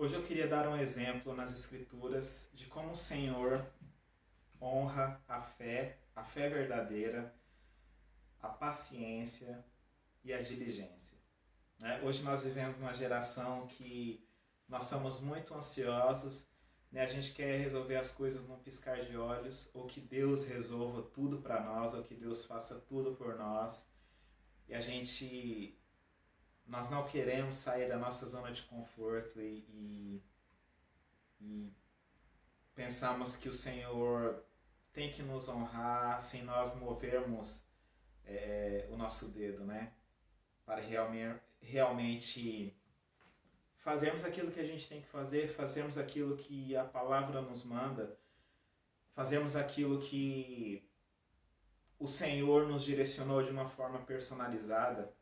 Hoje eu queria dar um exemplo nas Escrituras de como o Senhor honra a fé verdadeira, a paciência e a diligência. Né? Hoje nós vivemos uma geração que nós somos muito ansiosos, né? A gente quer resolver as coisas num piscar de olhos, ou que Deus resolva tudo para nós, ou que Deus faça tudo por nós. E nós não queremos sair da nossa zona de conforto e pensamos que o Senhor tem que nos honrar sem nós movermos o nosso dedo, né? Para realmente fazermos aquilo que a gente tem que fazer, fazermos aquilo que a palavra nos manda, fazermos aquilo que o Senhor nos direcionou de uma forma personalizada.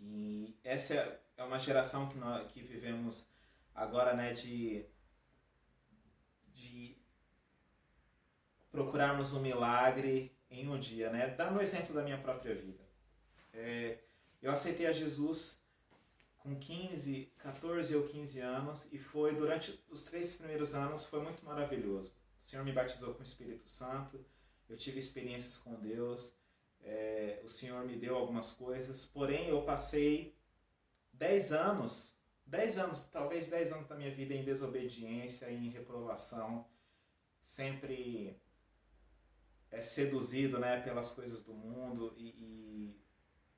E essa é uma geração que vivemos agora, né, de procurarmos um milagre em um dia, né? Dando o exemplo da minha própria vida. Eu aceitei a Jesus com 14 ou 15 anos e foi durante os 3 primeiros anos foi muito maravilhoso. O Senhor me batizou com o Espírito Santo, eu tive experiências com Deus, o Senhor me deu algumas coisas, porém eu passei 10 anos, talvez 10 anos da minha vida em desobediência, em reprovação, sempre seduzido, né, pelas coisas do mundo e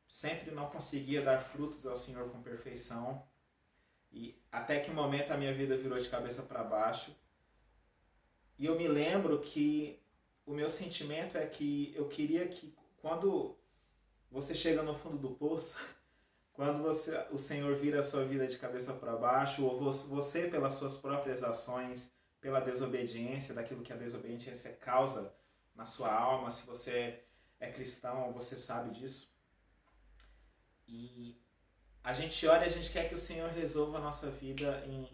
sempre não conseguia dar frutos ao Senhor com perfeição. E até que um momento a minha vida virou de cabeça para baixo. E eu me lembro que o meu sentimento é que eu queria que quando você chega no fundo do poço, quando o Senhor vira a sua vida de cabeça para baixo, ou você pelas suas próprias ações, pela desobediência, daquilo que a desobediência causa na sua alma, se você é cristão, você sabe disso. E a gente olha e a gente quer que o Senhor resolva a nossa vida em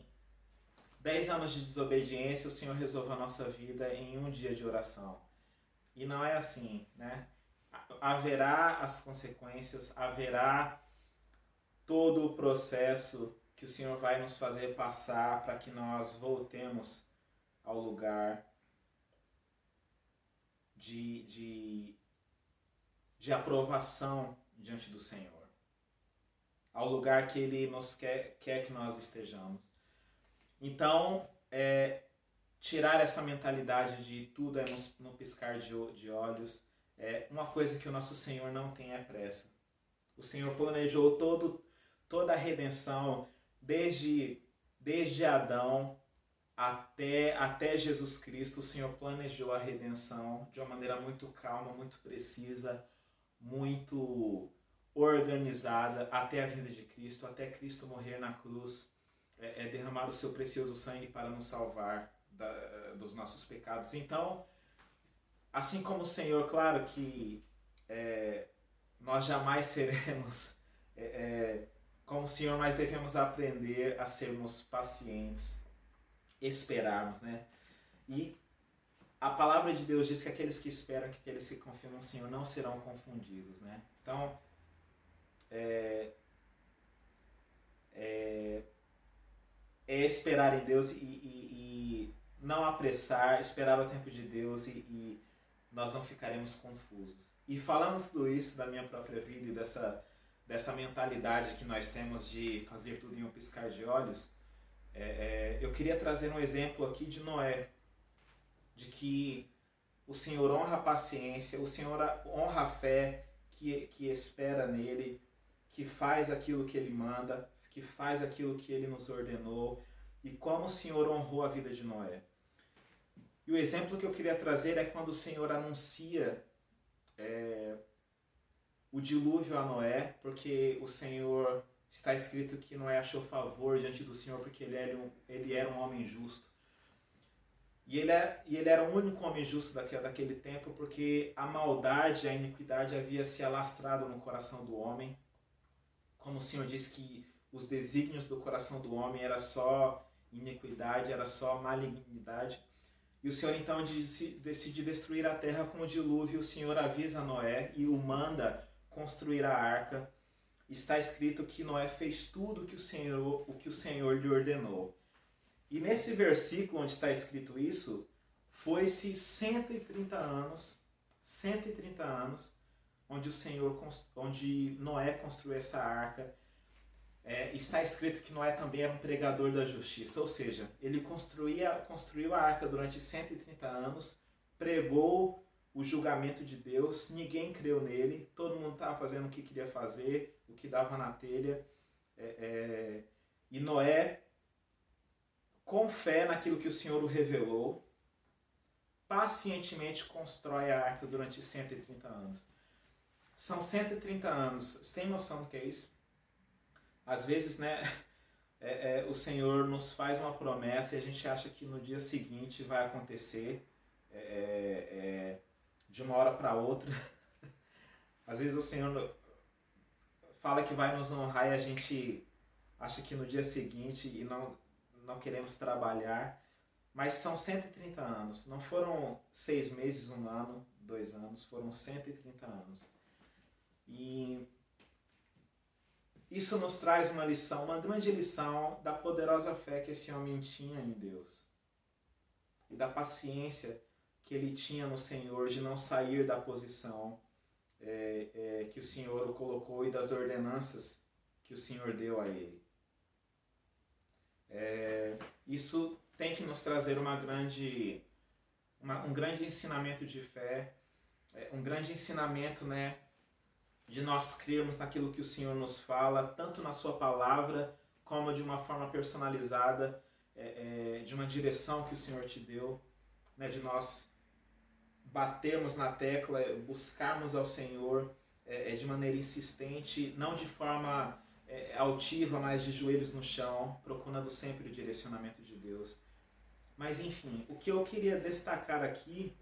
10 anos de desobediência, o Senhor resolva a nossa vida em um dia de oração. E não é assim, né? Haverá as consequências, haverá todo o processo que o Senhor vai nos fazer passar para que nós voltemos ao lugar de aprovação diante do Senhor. Ao lugar que Ele nos quer que nós estejamos. Então, tirar essa mentalidade de tudo é no piscar de olhos, uma coisa que o nosso Senhor não tem pressa. O Senhor planejou toda a redenção, desde Adão até Jesus Cristo. O Senhor planejou a redenção de uma maneira muito calma, muito precisa, muito organizada até a vinda de Cristo, até Cristo morrer na cruz, derramar o seu precioso sangue para nos salvar dos nossos pecados. Então, assim como o Senhor, claro que nós jamais seremos como o Senhor, mas devemos aprender a sermos pacientes, esperarmos, né? E a palavra de Deus diz que aqueles que esperam, que aqueles que confiam no Senhor não serão confundidos, né? Então, esperar em Deus e não apressar, esperar o tempo de Deus e nós não ficaremos confusos. E falando tudo isso da minha própria vida e dessa mentalidade que nós temos de fazer tudo em um piscar de olhos, eu queria trazer um exemplo aqui de Noé, de que o Senhor honra a paciência, o Senhor honra a fé que espera nele, que faz aquilo que ele manda, que faz aquilo que ele nos ordenou, e como o Senhor honrou a vida de Noé. E o exemplo que eu queria trazer é quando o Senhor anuncia o dilúvio a Noé, porque o Senhor, está escrito que Noé achou favor diante do Senhor porque ele era um homem justo. E ele era o único homem justo daquele tempo porque a maldade, a iniquidade havia se alastrado no coração do homem. Como o Senhor disse que os desígnios do coração do homem era só iniquidade, era só malignidade. E o Senhor então decide destruir a terra com o dilúvio. O Senhor avisa Noé e o manda construir a arca. está escrito que Noé fez tudo o que o Senhor lhe ordenou. E nesse versículo onde está escrito isso, foi-se 130 anos, onde Noé construiu essa arca. Está escrito que Noé também era um pregador da justiça, ou seja, ele construiu a arca durante 130 anos, pregou o julgamento de Deus, ninguém creu nele, todo mundo estava fazendo o que queria fazer, o que dava na telha, e Noé, com fé naquilo que o Senhor o revelou, pacientemente constrói a arca durante 130 anos. São 130 anos, você tem noção do que é isso? Às vezes, né, o Senhor nos faz uma promessa e a gente acha que no dia seguinte vai acontecer, de uma hora para outra. Às vezes o Senhor fala que vai nos honrar e a gente acha que no dia seguinte e não queremos trabalhar. Mas são 130 anos. Não foram 6 meses, 1 ano, 2 anos. Foram 130 anos. E isso nos traz uma lição, uma grande lição da poderosa fé que esse homem tinha em Deus. E da paciência que ele tinha no Senhor de não sair da posição que o Senhor o colocou e das ordenanças que o Senhor deu a ele. Isso tem que nos trazer um grande ensinamento de fé, um grande ensinamento, né, de nós crermos naquilo que o Senhor nos fala, tanto na sua palavra, como de uma forma personalizada, de uma direção que o Senhor te deu, né, de nós batermos na tecla, buscarmos ao Senhor de maneira insistente, não de forma altiva, mas de joelhos no chão, procurando sempre o direcionamento de Deus. Mas enfim, o que eu queria destacar aqui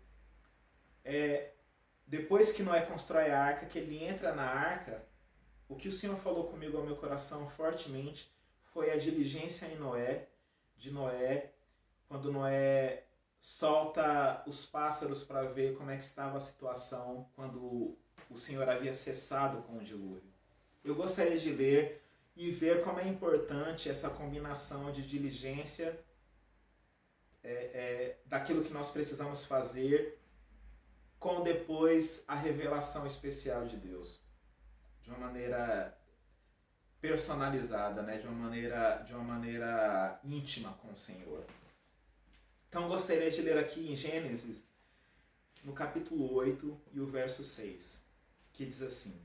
é, depois que Noé constrói a arca, que ele entra na arca, o que o Senhor falou comigo ao meu coração fortemente foi a diligência de Noé, quando Noé solta os pássaros para ver como é que estava a situação quando o Senhor havia cessado com o dilúvio. Eu gostaria de ler e ver como é importante essa combinação de diligência daquilo que nós precisamos fazer com depois a revelação especial de Deus, de uma maneira personalizada, né? de uma maneira íntima com o Senhor. Então gostaria de ler aqui em Gênesis, no capítulo 8 e o verso 6, que diz assim: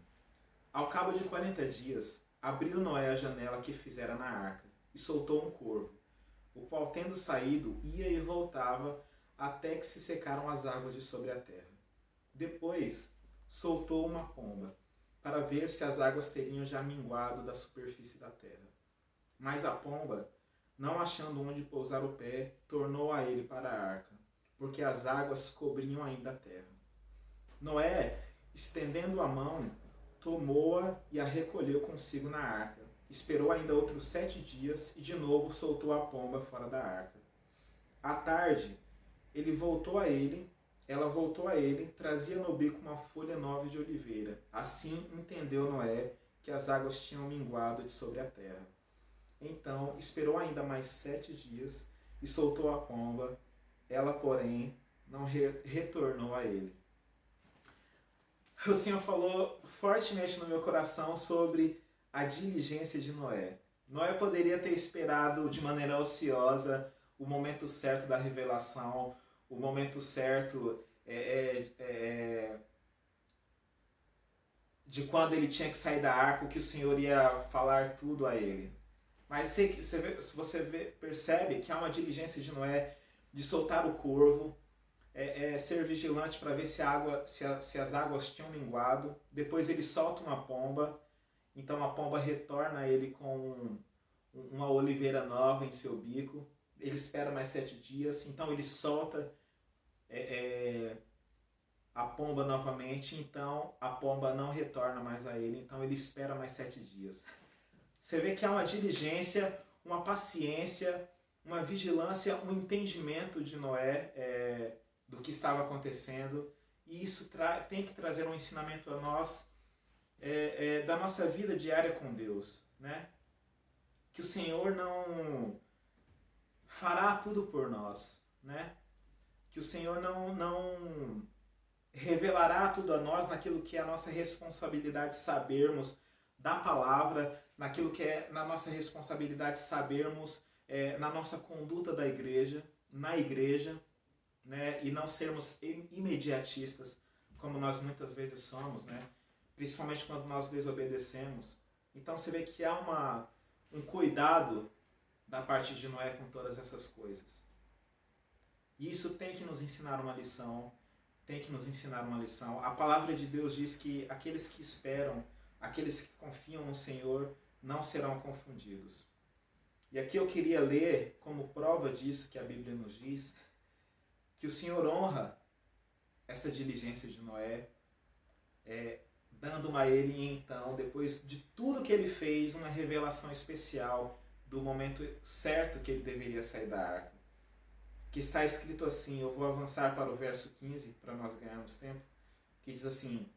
Ao cabo de 40 dias, abriu Noé a janela que fizera na arca, e soltou um corvo, o qual, tendo saído, ia e voltava, até que se secaram as águas de sobre a terra. Depois, soltou uma pomba, para ver se as águas teriam já minguado da superfície da terra. Mas a pomba, não achando onde pousar o pé, tornou a ele para a arca, porque as águas cobriam ainda a terra. Noé, estendendo a mão, tomou-a e a recolheu consigo na arca. Esperou ainda outros 7 dias e de novo soltou a pomba fora da arca. À tarde, ela voltou a ele, trazia no bico uma folha nova de oliveira. Assim entendeu Noé que as águas tinham minguado de sobre a terra. Então esperou ainda mais 7 dias e soltou a pomba. Ela, porém, não retornou a ele. O Senhor falou fortemente no meu coração sobre a diligência de Noé. Noé poderia ter esperado de maneira ociosa o momento certo da revelação, o momento certo de quando ele tinha que sair da arca, que o Senhor ia falar tudo a ele. Mas você percebe que há uma diligência de Noé de soltar o corvo, ser vigilante para ver se as águas tinham minguado. Depois ele solta uma pomba, então a pomba retorna a ele com uma oliveira nova em seu bico. Ele espera mais 7 dias, então ele solta a pomba novamente, então a pomba não retorna mais a ele, então ele espera mais 7 dias. Você vê que há uma diligência, uma paciência, uma vigilância, um entendimento de Noé do que estava acontecendo, e isso tem que trazer um ensinamento a nós da nossa vida diária com Deus, né? Que o Senhor não fará tudo por nós, né? Que o Senhor não revelará tudo a nós naquilo que é a nossa responsabilidade sabermos da palavra, naquilo que é na nossa responsabilidade sabermos na nossa conduta da igreja, na igreja, né? E não sermos imediatistas, como nós muitas vezes somos, né? Principalmente quando nós desobedecemos. Então você vê que há um cuidado da parte de Noé com todas essas coisas. E isso tem que nos ensinar uma lição, tem que nos ensinar uma lição. A palavra de Deus diz que aqueles que esperam, aqueles que confiam no Senhor, não serão confundidos. E aqui eu queria ler, como prova disso que a Bíblia nos diz, que o Senhor honra essa diligência de Noé, dando a ele, então, depois de tudo que ele fez, uma revelação especial do momento certo que ele deveria sair da arca. Que está escrito assim, eu vou avançar para o verso 15, para nós ganharmos tempo, que diz assim: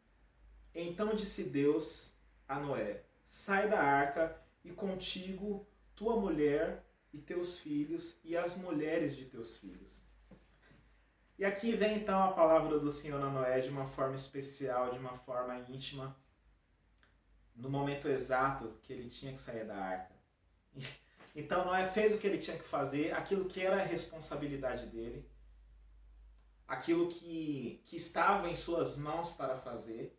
Então disse Deus a Noé, sai da arca e contigo tua mulher e teus filhos e as mulheres de teus filhos. E aqui vem então a palavra do Senhor a Noé de uma forma especial, de uma forma íntima, no momento exato que ele tinha que sair da arca. Então Noé fez o que ele tinha que fazer, aquilo que era a responsabilidade dele, aquilo que estava em suas mãos para fazer.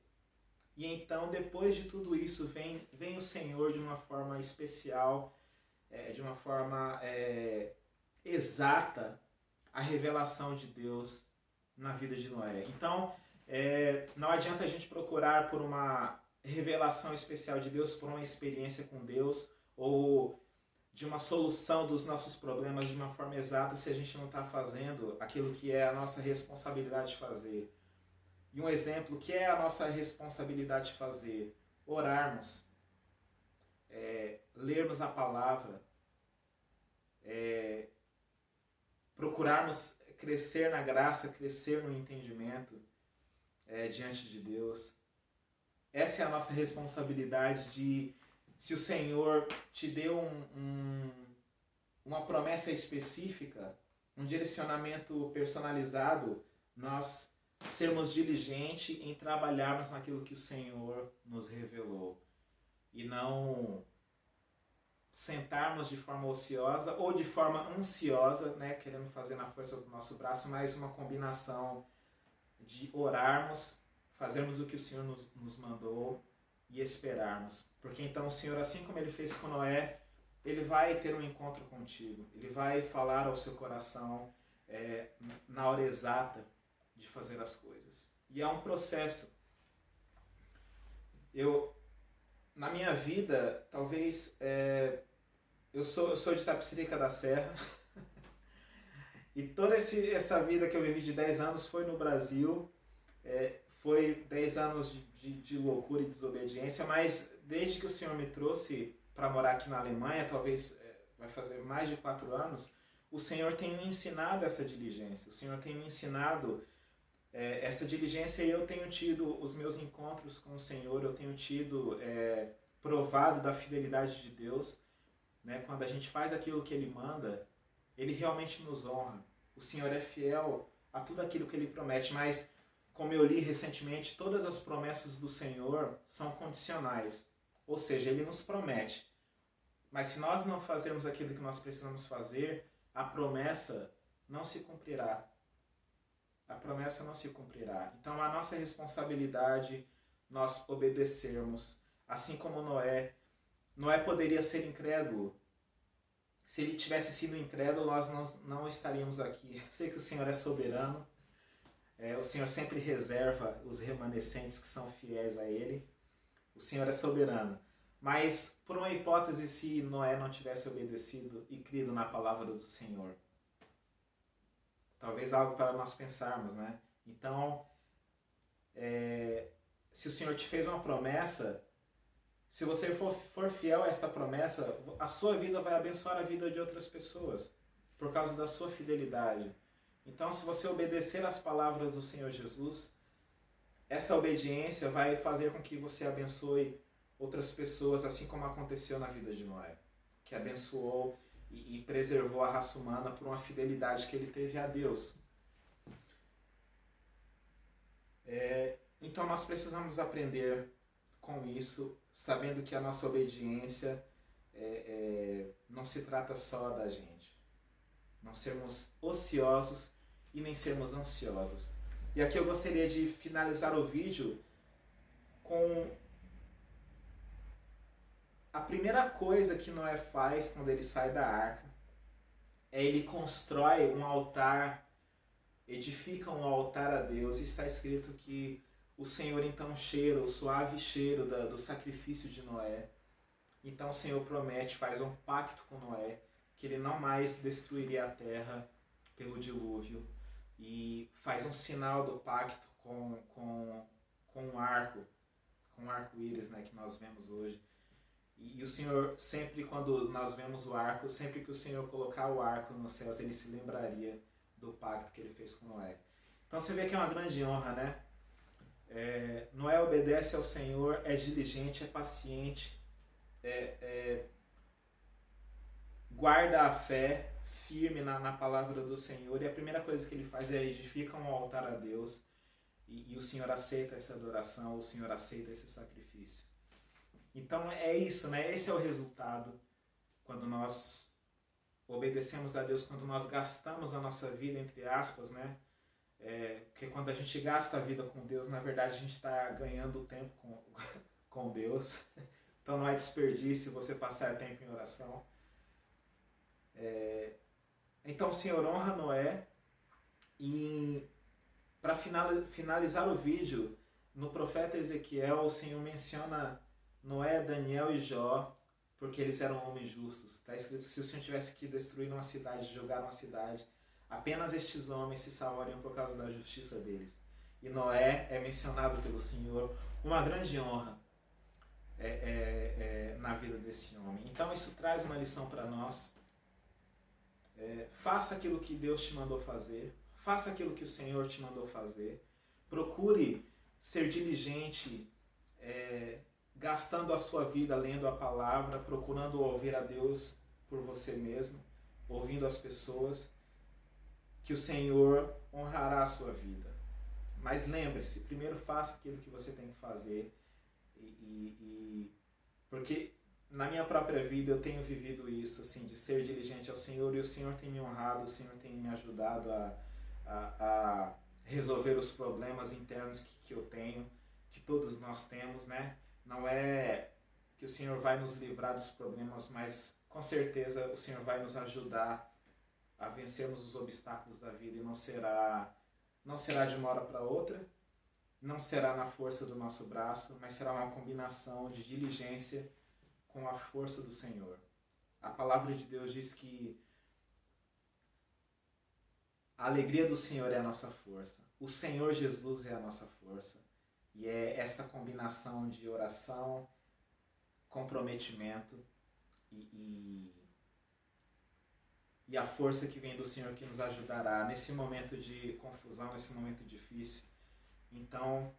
E então, depois de tudo isso, vem o Senhor de uma forma especial, de uma forma exata, a revelação de Deus na vida de Noé. Então, não adianta a gente procurar por uma revelação especial de Deus, por uma experiência com Deus, ou de uma solução dos nossos problemas de uma forma exata, se a gente não está fazendo aquilo que é a nossa responsabilidade de fazer. E um exemplo, que é a nossa responsabilidade de fazer? Orarmos, lermos a palavra, procurarmos crescer na graça, crescer no entendimento diante de Deus. Essa é a nossa responsabilidade de, se o Senhor te deu uma promessa específica, um direcionamento personalizado, nós sermos diligentes em trabalharmos naquilo que o Senhor nos revelou. E não sentarmos de forma ociosa ou de forma ansiosa, né, querendo fazer na força do nosso braço, mas uma combinação de orarmos, fazermos o que o Senhor nos mandou e esperarmos. Porque então o Senhor, assim como ele fez com Noé, ele vai ter um encontro contigo. Ele vai falar ao seu coração na hora exata de fazer as coisas. E é um processo. Na minha vida, talvez, eu sou de Itapecerica da Serra, e toda essa vida que eu vivi de 10 anos foi no Brasil, foi 10 anos de loucura e desobediência, mas desde que o Senhor me trouxe para morar aqui na Alemanha, talvez vai fazer mais de 4 anos, o Senhor tem me ensinado essa diligência, o Senhor tem me ensinado essa diligência, e eu tenho tido os meus encontros com o Senhor, eu tenho tido provado da fidelidade de Deus, né? Quando a gente faz aquilo que Ele manda, Ele realmente nos honra. O Senhor é fiel a tudo aquilo que Ele promete, mas, como eu li recentemente, todas as promessas do Senhor são condicionais, ou seja, Ele nos promete, mas se nós não fazermos aquilo que nós precisamos fazer, a promessa não se cumprirá. A promessa não se cumprirá. Então, a nossa responsabilidade, nós obedecermos. Assim como Noé poderia ser incrédulo. Se ele tivesse sido incrédulo, nós não estaríamos aqui. Eu sei que o Senhor é soberano. O Senhor sempre reserva os remanescentes que são fiéis a Ele. O Senhor é soberano. Mas, por uma hipótese, se Noé não tivesse obedecido e crido na palavra do Senhor, talvez algo para nós pensarmos, né? Então, se o Senhor te fez uma promessa, se você for fiel a esta promessa, a sua vida vai abençoar a vida de outras pessoas, por causa da sua fidelidade. Então, se você obedecer às palavras do Senhor Jesus, essa obediência vai fazer com que você abençoe outras pessoas, assim como aconteceu na vida de Noé, que abençoou e preservou a raça humana por uma fidelidade que ele teve a Deus. Então nós precisamos aprender com isso, sabendo que a nossa obediência não se trata só da gente. Não sermos ociosos e nem sermos ansiosos. E aqui eu gostaria de finalizar o vídeo com a primeira coisa que Noé faz quando ele sai da arca. Ele constrói um altar, edifica um altar a Deus, e está escrito que o Senhor então cheira, o suave cheiro do sacrifício de Noé. Então o Senhor promete, faz um pacto com Noé, que ele não mais destruiria a terra pelo dilúvio, e faz um sinal do pacto com um arco-íris, né, que nós vemos hoje. E o Senhor, sempre quando nós vemos o arco, sempre que o Senhor colocar o arco nos céus, ele se lembraria do pacto que ele fez com Noé. Então você vê que é uma grande honra, né? Noé obedece ao Senhor, é diligente, é paciente, guarda a fé firme na palavra do Senhor, e a primeira coisa que ele faz é edificar um altar a Deus, e o Senhor aceita essa adoração, o Senhor aceita esse sacrifício. Então é isso, né? Esse é o resultado quando nós obedecemos a Deus, quando nós gastamos a nossa vida, entre aspas, né? Porque quando a gente gasta a vida com Deus, na verdade a gente está ganhando tempo com Deus. Então não é desperdício você passar tempo em oração. Então o Senhor honra Noé, e para finalizar o vídeo, no profeta Ezequiel, o Senhor menciona Noé, Daniel e Jó, porque eles eram homens justos. Está escrito que se o Senhor tivesse que destruir uma cidade, jogar uma cidade, apenas estes homens se salvariam por causa da justiça deles. E Noé é mencionado pelo Senhor, uma grande honra na vida desse homem. Então isso traz uma lição para nós. Faça aquilo que Deus te mandou fazer, faça aquilo que o Senhor te mandou fazer, procure ser diligente, gastando a sua vida lendo a palavra, procurando ouvir a Deus por você mesmo, ouvindo as pessoas, que o Senhor honrará a sua vida. Mas lembre-se, primeiro faça aquilo que você tem que fazer, porque na minha própria vida eu tenho vivido isso, assim, de ser diligente ao Senhor, e o Senhor tem me honrado, o Senhor tem me ajudado a resolver os problemas internos que eu tenho, que todos nós temos, né? Não é que o Senhor vai nos livrar dos problemas, mas com certeza o Senhor vai nos ajudar a vencermos os obstáculos da vida, e não será de uma hora para outra, não será na força do nosso braço, mas será uma combinação de diligência com a força do Senhor. A palavra de Deus diz que a alegria do Senhor é a nossa força. O Senhor Jesus é a nossa força. E é essa combinação de oração, comprometimento e a força que vem do Senhor que nos ajudará nesse momento de confusão, nesse momento difícil. Então,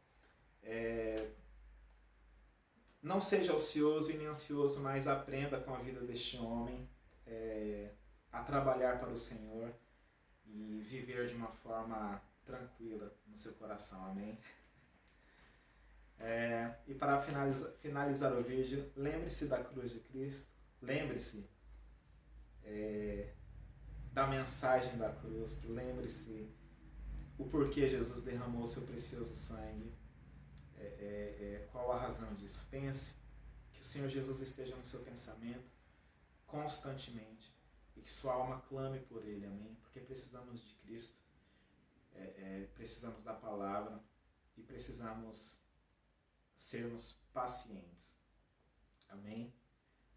não seja ocioso e nem ansioso, mas aprenda com a vida deste homem a trabalhar para o Senhor e viver de uma forma tranquila no seu coração. Amém? E para finalizar o vídeo, lembre-se da cruz de Cristo, lembre-se da mensagem da cruz, lembre-se o porquê Jesus derramou o seu precioso sangue, qual a razão disso. Pense, que o Senhor Jesus esteja no seu pensamento constantemente, e que sua alma clame por Ele, amém? Porque precisamos de Cristo, precisamos da palavra, e precisamos sermos pacientes, amém?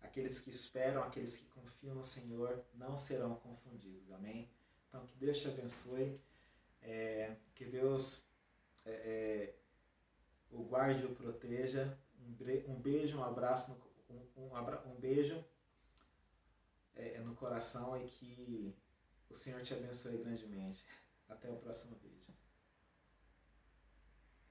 Aqueles que esperam, aqueles que confiam no Senhor não serão confundidos, amém? Então que Deus te abençoe, que Deus o guarde e o proteja. Um beijo, um abraço, um beijo no coração, e que o Senhor te abençoe grandemente. Até o próximo vídeo.